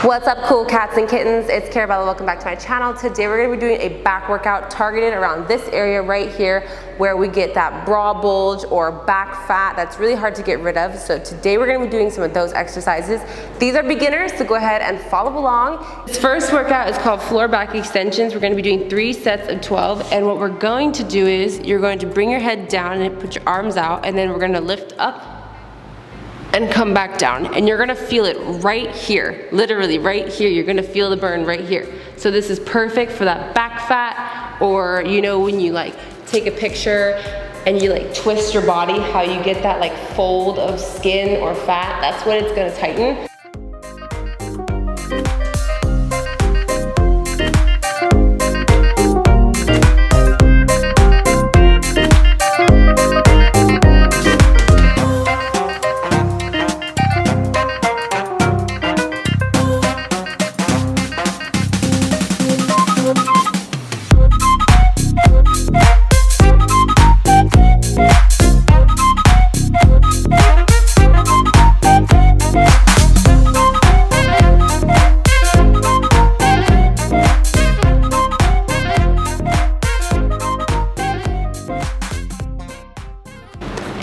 What's up, cool cats and kittens? It's Carabella. Welcome back to my channel. Today we're going to be doing a back workout targeted around this area right here where we get that bra bulge or back fat that's really hard to get rid of. So today we're going to be doing some of those exercises. These are beginners, so go ahead and follow along. This first workout is called floor back extensions. We're going to be doing 3 sets of 12, and what we're going to do is you're going to bring your head down and put your arms out, and then we're going to lift up and come back down, and you're gonna feel it right here, literally right here. You're gonna feel the burn right here. So this is perfect for that back fat, or you know when you like take a picture and you like twist your body, how you get that like fold of skin or fat. That's what it's gonna tighten.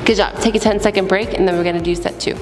Good job. Take a 10-second break, and then we're gonna do set 2.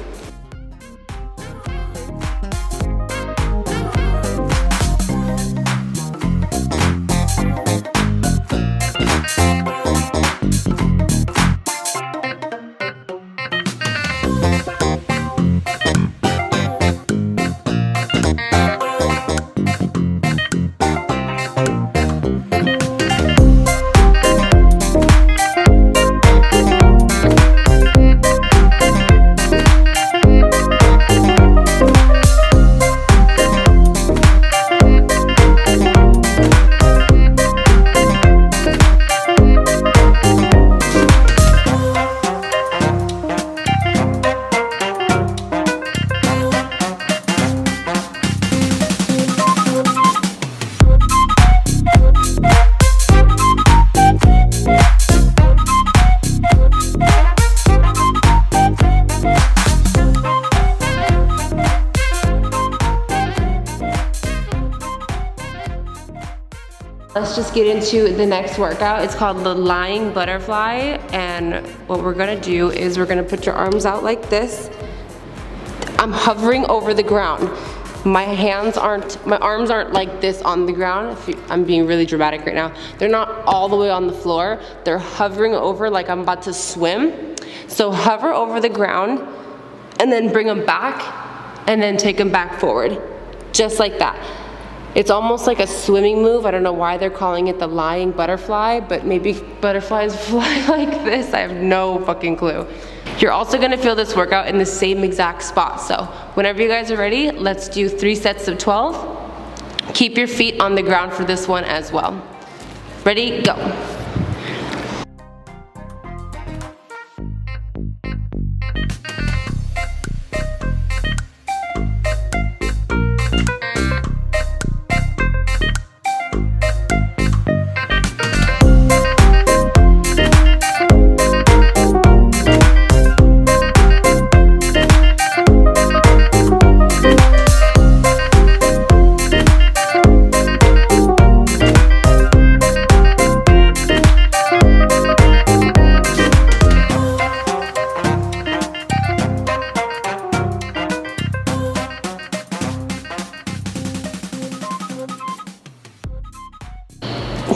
Let's just get into the next workout. It's called the lying butterfly, and what we're gonna do is we're gonna put your arms out like this. I'm hovering over the ground. My arms aren't like this on the ground. I'm being really dramatic right now. They're not all the way on the floor. They're hovering over like I'm about to swim. So hover over the ground and then bring them back and then take them back forward, just like that. It's almost like a swimming move. I don't know why they're calling it the lying butterfly, but maybe butterflies fly like this. I have no fucking clue. You're also gonna feel this workout in the same exact spot. So whenever you guys are ready, let's do 3 sets of 12. Keep your feet on the ground for this one as well. Ready, go.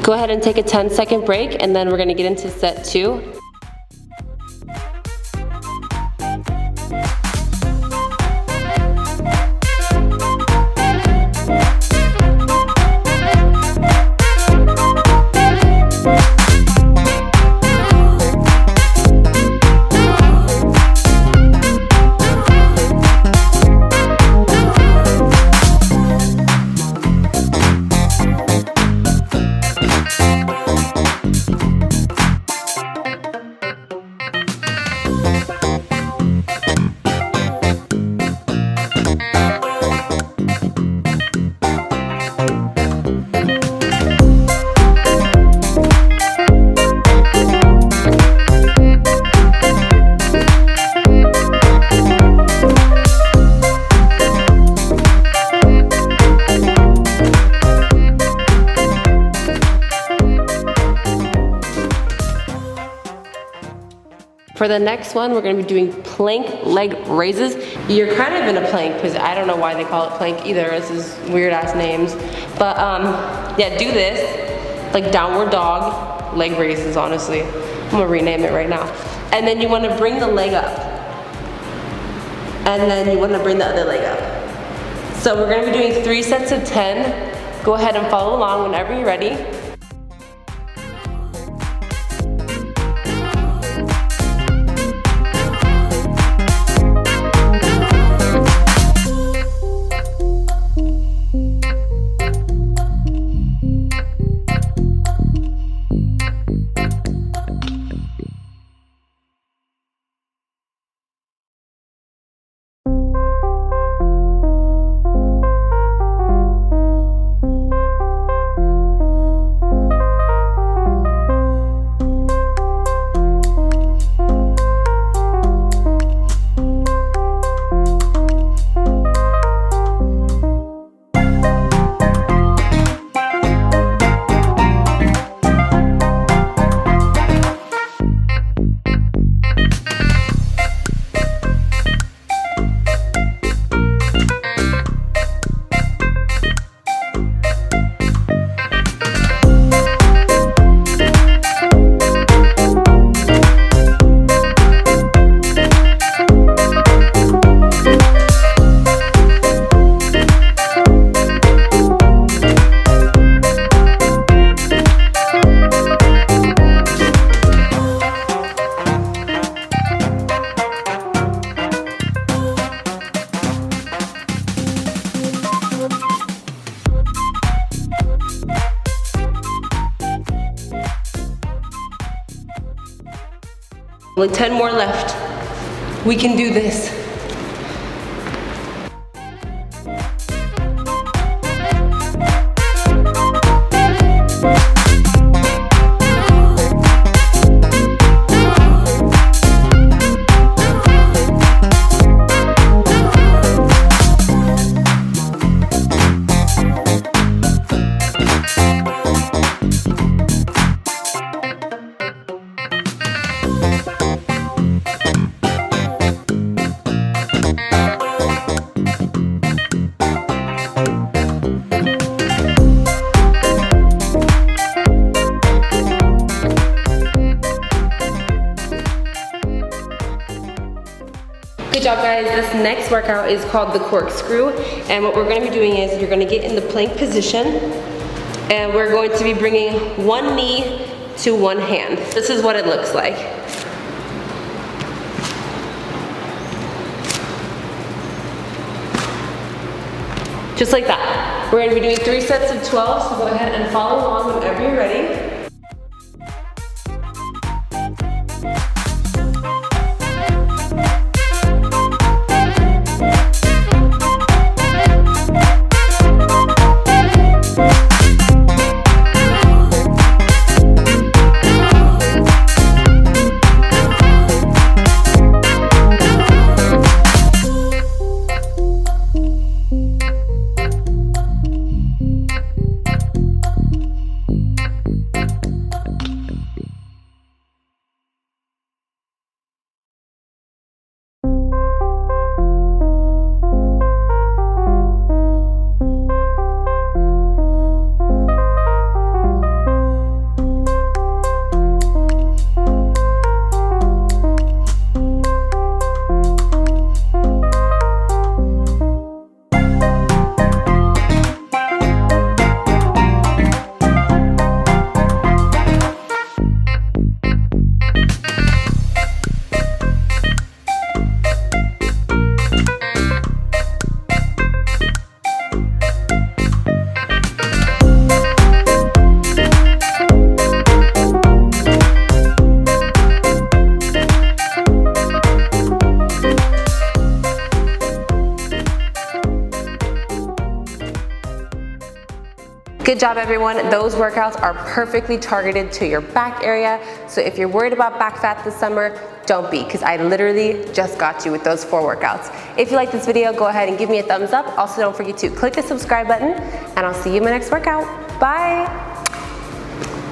Go ahead and take a 10-second break, and then we're gonna get into set 2. For the next one, we're gonna be doing plank leg raises. You're kind of in a plank position. I don't know why they call it plank either. This is weird ass names. But yeah, do this, like downward dog, leg raises, honestly. I'm gonna rename it right now. And then you wanna bring the leg up. And then you wanna bring the other leg up. So we're gonna be doing 3 sets of 10. Go ahead and follow along whenever you're ready. Only 10 more left. We can do this. Good job, guys. This next workout is called the corkscrew, and what we're going to be doing is you're going to get in the plank position, and we're going to be bringing one knee to one hand. This is what it looks like. Just like that. We're going to be doing 3 sets of 12, so go ahead and follow along whenever you're ready. Good job, everyone. Those workouts are perfectly targeted to your back area. So if you're worried about back fat this summer, don't be, because I literally just got you with those 4 workouts. If you like this video, go ahead and give me a thumbs up. Also, don't forget to click the subscribe button, and I'll see you in my next workout. Bye.